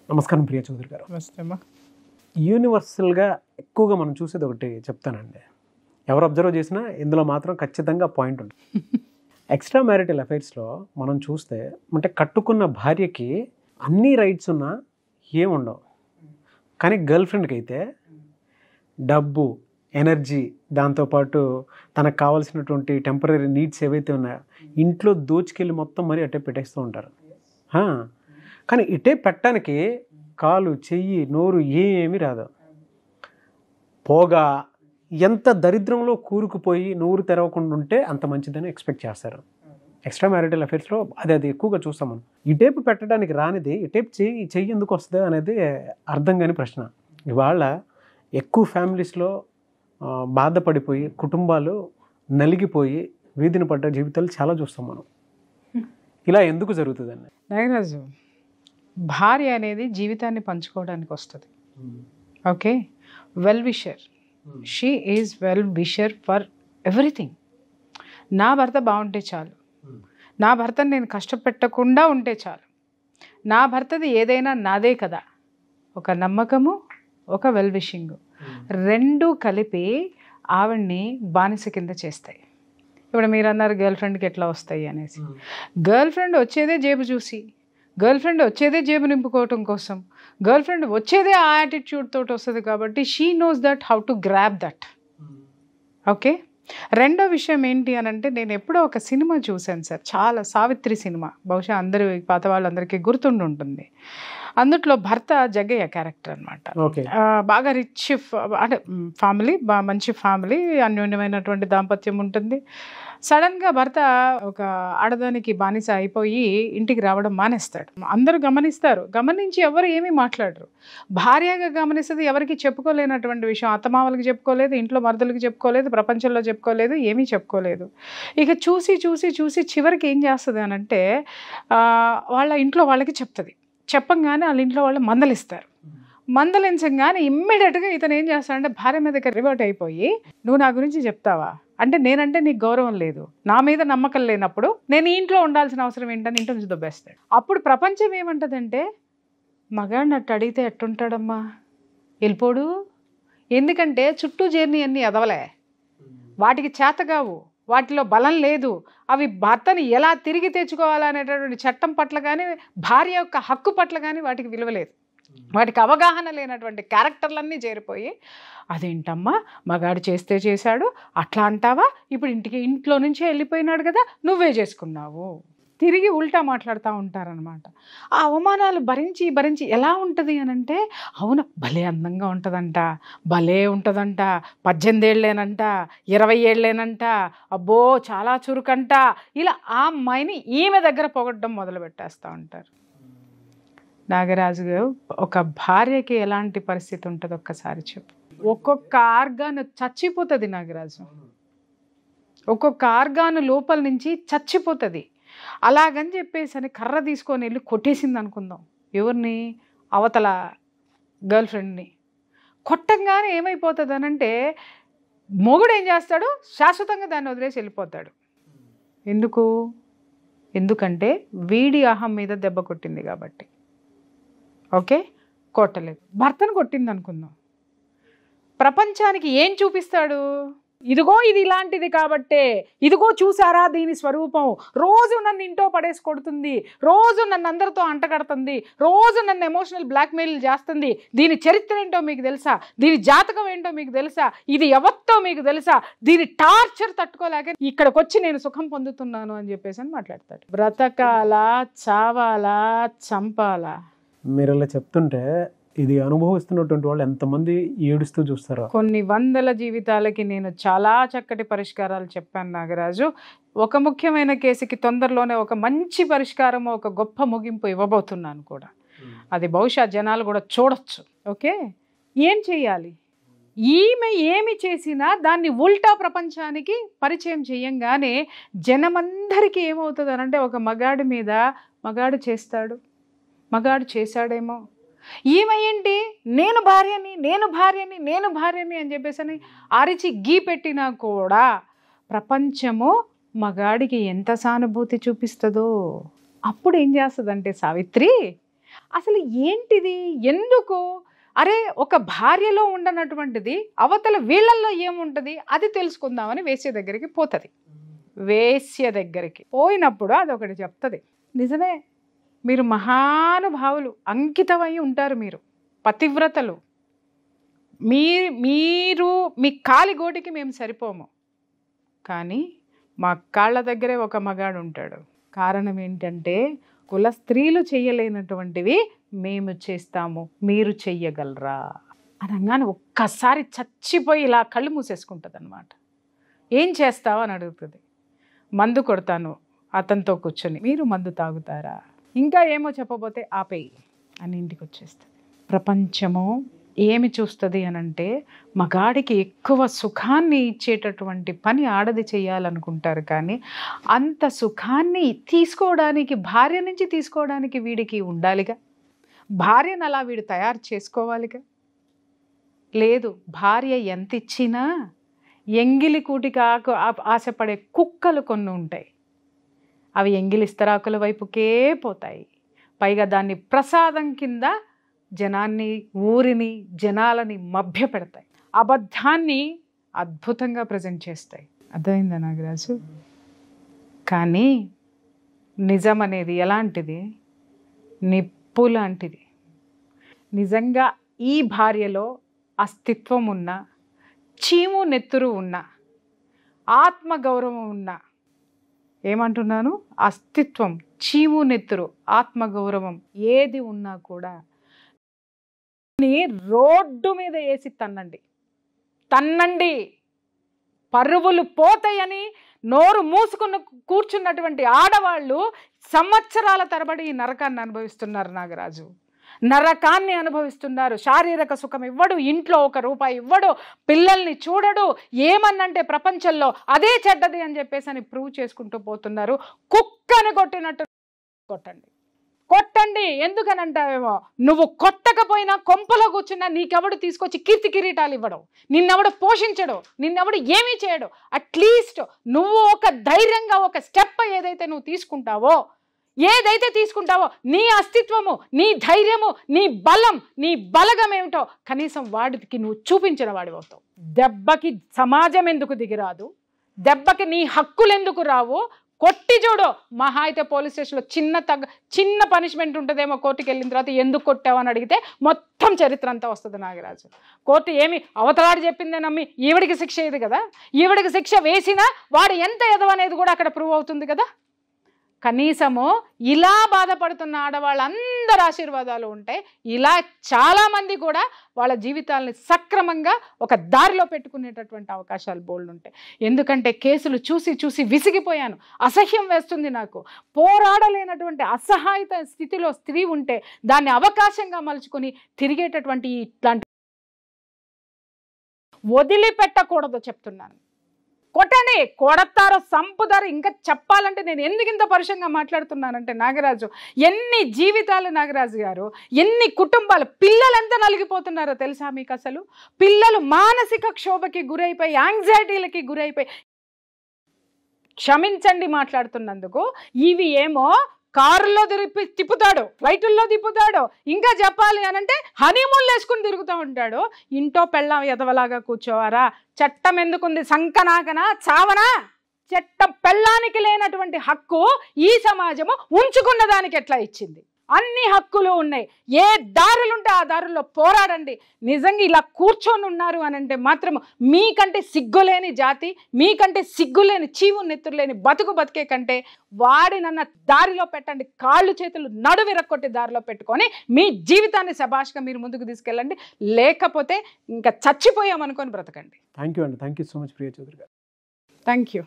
నమస్కారం ప్రియ చౌదరి గారు. నమస్తే అమ్మా. యూనివర్సల్గా ఎక్కువగా మనం చూసేది ఒకటి చెప్తానండి, ఎవరు అబ్జర్వ్ చేసినా ఇందులో మాత్రం ఖచ్చితంగా పాయింట్ ఉంటుంది. ఎక్స్ట్రా మ్యారిటల్ అఫైర్స్లో మనం చూస్తే అంటే కట్టుకున్న భార్యకి అన్ని రైట్స్ ఉన్నా ఏముండవు, కానీ గర్ల్ ఫ్రెండ్కి అయితే డబ్బు, ఎనర్జీ, దాంతోపాటు తనకు కావాల్సినటువంటి టెంపరీ నీడ్స్ ఏవైతే ఉన్నాయో ఇంట్లో దోచుకెళ్ళి మొత్తం మరీ అట్టే పెట్టేస్తూ ఉంటారు. కానీ ఇటే పెట్టడానికి కాలు, చెయ్యి, నోరు ఏమీ రాదు. పోగా ఎంత దరిద్రంలో కూరుకుపోయి నోరు తెరవకుండా ఉంటే అంత మంచిదని ఎక్స్పెక్ట్ చేస్తారు. ఎక్స్ట్రా మ్యారిటల్ అఫైర్స్లో అది ఎక్కువగా చూస్తాం మనం. ఇటేపు పెట్టడానికి రానిది ఇటేపు చెయ్యి ఎందుకు వస్తుంది అనేది అర్థం కాని ప్రశ్న. ఇవాళ ఎక్కువ ఫ్యామిలీస్లో బాధపడిపోయి కుటుంబాలు నలిగిపోయి వీధిని పడ్డ జీవితాలు చాలా చూస్తాం మనం. ఇలా ఎందుకు జరుగుతుందండి? నాగరాజు, భార్య అనేది జీవితాన్ని పంచుకోవడానికి వస్తుంది. Okay, well wisher, she is well wisher for everything. నా భర్త బాగుంటే చాలు, నా భర్తను నేను కష్టపెట్టకుండా ఉంటే చాలు, నా భర్తది ఏదైనా నాదే కదా. ఒక నమ్మకము, ఒక వెల్ విషింగ్, రెండు కలిపి ఆవిడ్ని బానిస కింద చేస్తాయి. ఇప్పుడు మీరు అన్నారు గర్ల్ ఫ్రెండ్కి ఎట్లా వస్తాయి అనేసి. గర్ల్ ఫ్రెండ్ వచ్చేదే జేబు చూసి, గర్ల్ ఫ్రెండ్ వచ్చేదే జేబు నింపుకోవటం కోసం, గర్ల్ ఫ్రెండ్ వచ్చేదే ఆ యాటిట్యూడ్ తోటి వస్తుంది. కాబట్టి she knows that how to grab that. Okay, రెండో విషయం ఏంటి అని అంటే, నేను ఎప్పుడో ఒక సినిమా చూశాను సార్, చాలా, సావిత్రి సినిమా, బహుశా అందరూ పాత వాళ్ళందరికీ గుర్తుండి ఉంటుంది. అందుట్లో భర్త జగ్గయ్య క్యారెక్టర్ అనమాట. బాగా రిచ్ అంటే ఫ్యామిలీ, మంచి ఫ్యామిలీ, అన్యోన్యమైనటువంటి దాంపత్యం ఉంటుంది. సడన్గా భర్త ఒక ఆడదానికి బానిస అయిపోయి ఇంటికి రావడం మానేస్తాడు. అందరూ గమనిస్తారు, గమనించి ఎవరు ఏమీ మాట్లాడరు. భార్యగా గమనిస్తుంది, ఎవరికి చెప్పుకోలేనటువంటి విషయం. అత్తమామలకి చెప్పుకోలేదు, ఇంట్లో మరుదులకి చెప్పుకోలేదు, ప్రపంచంలో చెప్పుకోలేదు, ఏమీ చెప్పుకోలేదు. ఇక చూసి చూసి చూసి చివరికి ఏం చేస్తుంది అని అంటే, వాళ్ళ ఇంట్లో వాళ్ళకి చెప్తుంది. చెప్పంగానే వాళ్ళ ఇంట్లో వాళ్ళు మందలిస్తారు. మందలించగానే ఇమ్మీడియట్గా ఇతను ఏం చేస్తాడంటే భార్య మీదకి రివర్ట్ అయిపోయి, నువ్వు నా గురించి చెప్తావా అంటే, నేనంటే నీకు గౌరవం లేదు, నా మీద నమ్మకం లేనప్పుడు నేను ఈ ఇంట్లో ఉండాల్సిన అవసరం ఏంటని ఇంటి నుంచి దొబ్బేస్తాడు. అప్పుడు ప్రపంచం ఏమంటుందంటే, మగాడిని అట్టు అడిగితే ఎట్టుంటాడమ్మా, వెళ్ళిపోడు. ఎందుకంటే చుట్టూ చేరిని అన్నీ ఎదవలే, వాటికి చేతగావు, వాటిలో బలం లేదు, అవి భర్తని ఎలా తిరిగి తెచ్చుకోవాలనేటటువంటి చట్టం పట్ల కానీ, భార్య యొక్క హక్కు పట్ల కానీ వాటికి విలువ లేదు. వాటికి అవగాహన లేనటువంటి క్యారెక్టర్లన్నీ చేరిపోయి, అదేంటమ్మా మగాడు చేస్తే చేశాడు అట్లా అంటావా, ఇప్పుడు ఇంట్లో నుంచే వెళ్ళిపోయినాడు కదా, నువ్వే చేసుకున్నావు, తిరిగి ఉల్టా మాట్లాడుతూ ఉంటారనమాట. ఆ అవమానాలు భరించి భరించి ఎలా ఉంటుంది అని అంటే, అవును భలే అందంగా ఉంటుందంట, భలే ఉంటుందంట, 18 ఏళ్ళేనంట, 20 ఏళ్ళేనంట, అబ్బో చాలా చురుకంట, ఇలా ఆ అమ్మాయిని ఈమె దగ్గర పొగడ్డం మొదలు పెట్టేస్తూ ఉంటారు. నాగరాజు గారు, ఒక భార్యకి ఎలాంటి పరిస్థితి ఉంటుంది ఒక్కసారి చెప్పు. ఒక్కొక్క ఆర్గాన్ చచ్చిపోతుంది నాగరాజు, ఒక్కొక్క ఆర్గాన్ లోపల నుంచి చచ్చిపోతుంది. అలాగని చెప్పేసి అని కర్ర తీసుకొని వెళ్ళి కొట్టేసింది అనుకుందాం, ఎవరిని, అవతల గర్ల్ ఫ్రెండ్ని. కొట్టంగానే ఏమైపోతుంది అని అంటే, మొగుడు ఏం చేస్తాడు, శాశ్వతంగా దాన్ని వదిలేసి వెళ్ళిపోతాడు. ఎందుకంటే వీడి అహం మీద దెబ్బ కొట్టింది కాబట్టి. ఓకే, కొట్టలేదు. భర్తను కొట్టింది అనుకుందాం, ప్రపంచానికి ఏం చూపిస్తాడు, ఇదిగో ఇది ఇలాంటిది కాబట్టే, ఇదిగో చూసారా దీని స్వరూపం, రోజు నన్ను ఇంట్లో పడేసి కొడుతుంది, రోజు నన్ను అందరితో అంటగడుతుంది, రోజు నన్ను ఎమోషనల్ బ్లాక్మెయిల్ చేస్తుంది, దీని చరిత్ర ఏంటో మీకు తెలుసా, దీని జాతకం ఏంటో మీకు తెలుసా, ఇది ఎవరితో మీకు తెలుసా, దీని టార్చర్ తట్టుకోలేక ఇక్కడికి వచ్చి నేను సుఖం పొందుతున్నాను అని చెప్పేసి అని మాట్లాడతాడు. బ్రతకాలా, చావాలా, చంపాలా? మీరు ఇలా చెప్తుంటే ఇది అనుభవిస్తున్నటువంటి వాళ్ళు ఎంతమంది ఏడుస్తూ చూస్తారో. కొన్ని వందల జీవితాలకి నేను చాలా చక్కటి పరిష్కారాలు చెప్పాను నాగరాజు. ఒక ముఖ్యమైన కేసుకి తొందరలోనే ఒక మంచి పరిష్కారం, ఒక గొప్ప ముగింపు ఇవ్వబోతున్నాను కూడా. అది బహుశా జనాలు కూడా చూడొచ్చు. ఓకే, ఏం చేయాలి? ఈమె ఏమి చేసినా దాన్ని ఉల్టా ప్రపంచానికి పరిచయం చేయంగానే జనమందరికీ ఏమవుతుంది అనంటే, ఒక మగాడి మీద మగాడు చేస్తాడు, మగాడు చేశాడేమో, ఈమె ఏంటి నేను భార్యని అని చెప్పేసి అని అరిచి గీ పెట్టినా కూడా ప్రపంచము మగాడికి ఎంత సానుభూతి చూపిస్తుందో. అప్పుడు ఏం చేస్తుందంటే సావిత్రి, అసలు ఏంటిది, ఎందుకు, అరే ఒక భార్యలో ఉండనటువంటిది అవతల వీళ్ళల్లో ఏముంటుంది అది తెలుసుకుందామని వేశ్య దగ్గరికి పోతుంది. వేశ్య దగ్గరికి పోయినప్పుడు అదొకటి చెప్తుంది, నిజమే మీరు మహానుభావులు, అంకితమై ఉంటారు, మీరు పతివ్రతలు, మీరు మీ కాలిగోటికి మేము సరిపోము, కానీ మా కాళ్ళ దగ్గరే ఒక మగాడు ఉంటాడు. కారణం ఏంటంటే కుల స్త్రీలు చేయలేనటువంటివి మేము చేస్తాము, మీరు చెయ్యగలరా అనగానే ఒక్కసారి చచ్చిపోయి ఇలా కళ్ళు మూసేసుకుంటుంది అనమాట. ఏం చేస్తావు అని అడుగుతుంది. మందు కొడతాను అతనితో కూర్చొని, మీరు మందు తాగుతారా, ఇంకా ఏమో చెప్పబోతే ఆపేయి అని ఇంటికి వచ్చేస్తుంది. ప్రపంచము ఏమి చూస్తుంది అనంటే మగాడికి ఎక్కువ సుఖాన్ని ఇచ్చేటటువంటి పని ఆడది చేయాలనుకుంటారు, కానీ అంత సుఖాన్ని తీసుకోవడానికి, భార్య నుంచి తీసుకోవడానికి వీడికి ఉండాలిగా, భార్యను అలా వీడు తయారు చేసుకోవాలిగా. లేదు, భార్య ఎంత ఇచ్చినా ఎంగిలి కూటికి ఆశపడే కుక్కలు కొన్ని ఉంటాయి, అవి ఎంగిలి ఇస్తరాకుల వైపుకే పోతాయి. పైగా దాన్ని ప్రసాదం కింద జనాన్ని, ఊరిని, జనాలని మభ్య పెడతాయి, అబద్ధాన్ని అద్భుతంగా ప్రజెంట్ చేస్తాయి. అర్థమైందా నాగరాజు? కానీ నిజం అనేది ఎలాంటిది, నిప్పు లాంటిది. నిజంగా ఈ భార్యలో అస్తిత్వం ఉన్న, చీము నెత్తురు ఉన్న, ఆత్మగౌరవం ఉన్న, ఏమంటున్నాను, అస్తిత్వం, చీము నెత్తురు, ఆత్మగౌరవం ఏది ఉన్నా కూడా రోడ్డు మీద వేసి తన్నండి, పరువులు పోతాయని నోరు మూసుకున్న కూర్చున్నటువంటి ఆడవాళ్ళు సంవత్సరాల తరబడి ఈ నరకాన్ని అనుభవిస్తున్నారు నాగరాజు, నరకాన్ని అనుభవిస్తున్నారు. శారీరక సుఖం ఇవ్వడు, ఇంట్లో ఒక రూపాయి ఇవ్వడు, పిల్లల్ని చూడడు, ఏమన్నంటే ప్రపంచంలో అదే చెడ్డది అని చెప్పేసి అని ప్రూవ్ చేసుకుంటూ పోతున్నారు. కుక్కని కొట్టినట్టు కొట్టండి. ఎందుకనంటావేమో, నువ్వు కొట్టకపోయినా కొంపలో కూర్చున్నా నీకెవడు తీసుకొచ్చి కీర్తి కిరీటాలు ఇవ్వడం, నిన్నెవడు పోషించడు, నిన్నెవడు ఏమీ చేయడు. అట్లీస్ట్ నువ్వు ఒక ధైర్యంగా ఒక స్టెప్ ఏదైతే నువ్వు తీసుకుంటావో నీ అస్తిత్వము, నీ ధైర్యము, నీ బలం, నీ బలగం ఏమిటో కనీసం వాడికి నువ్వు చూపించిన వాడి అవుతావు. దెబ్బకి సమాజం ఎందుకు దిగిరాదు, దెబ్బకి నీ హక్కులు ఎందుకు రావు, కొట్టి చూడు. మహా అయితే పోలీస్ స్టేషన్లో చిన్న పనిష్మెంట్ ఉంటుందేమో, కోర్టుకి వెళ్ళిన తర్వాత ఎందుకు కొట్టావు అని అడిగితే మొత్తం చరిత్ర అంతా వస్తుంది నాగరాజు. కోర్టు ఏమి అవతలాడు చెప్పిందే నమ్మి ఈవిడికి శిక్ష ఇది కదా, ఈవిడికి శిక్ష వేసినా వాడు ఎంత ఎదవనేది కూడా అక్కడ ప్రూవ్ అవుతుంది కదా. కనీసము ఇలా బాధపడుతున్న ఆడవాళ్ళందరి ఆశీర్వాదాలు ఉంటాయి. ఇలా చాలామంది కూడా వాళ్ళ జీవితాలని సక్రమంగా ఒక దారిలో పెట్టుకునేటటువంటి అవకాశాలు బోల్డ్ ఉంటాయి. ఎందుకంటే కేసులు చూసి విసిగిపోయాను, అసహ్యం వేస్తుంది నాకు. పోరాడలేనటువంటి అసహాయత స్థితిలో స్త్రీ ఉంటే దాన్ని అవకాశంగా మలుచుకొని తిరిగేటటువంటి ఇట్లాంటి వదిలిపెట్టకూడదు చెప్తున్నాను. కొట్టండి, కొడతారో సంపుతారో. ఇంకా చెప్పాలంటే నేను ఎందుకు ఇంత పరుషంగా మాట్లాడుతున్నానంటే నాగరాజు, ఎన్ని జీవితాలు నాగరాజు గారు, ఎన్ని కుటుంబాలు, పిల్లలంతా నలిగిపోతున్నారో తెలుసా మీకు? అసలు పిల్లలు మానసిక క్షోభకి గురైపోయి, యాంగ్జైటీలకి గురైపోయి, క్షమించండి మాట్లాడుతున్నందుకు, ఇవి ఏమో కారులో తిప్పుతాడు, ఫ్లైటుల్లో తిప్పుతాడు, ఇంకా చెప్పాలి అనంటే హనీమూన్లు వేసుకుని తిరుగుతూ ఉంటాడు. ఇంటో పెళ్ళాం ఎదవలాగా కూర్చోవారా? చట్టం ఎందుకుంది? సంకనాకనా చావనా? చట్టం పెళ్ళానికి లేనటువంటి హక్కు ఈ సమాజము ఉంచుకున్న దానికి ఎట్లా ఇచ్చింది? అన్ని హక్కులు ఉన్నాయి. ఏ దారులుంటే ఆ దారుల్లో పోరాడండి. నిజంగా ఇలా కూర్చొని ఉన్నారు అని అంటే మాత్రం మీకంటే సిగ్గులేని జాతి, మీకంటే సిగ్గులేని చీవు నెత్తురులేని బతికే కంటే వాడినన్న దారిలో పెట్టండి. కాళ్ళు చేతులు నడు విరక్కొట్టి దారిలో పెట్టుకొని మీ జీవితాన్ని శభాష్గా మీరు ముందుకు తీసుకెళ్ళండి. లేకపోతే ఇంకా చచ్చిపోయామనుకొని బ్రతకండి. థ్యాంక్ యూ అండి. Thank you so much Priya Chaudhary గారు. Thank you.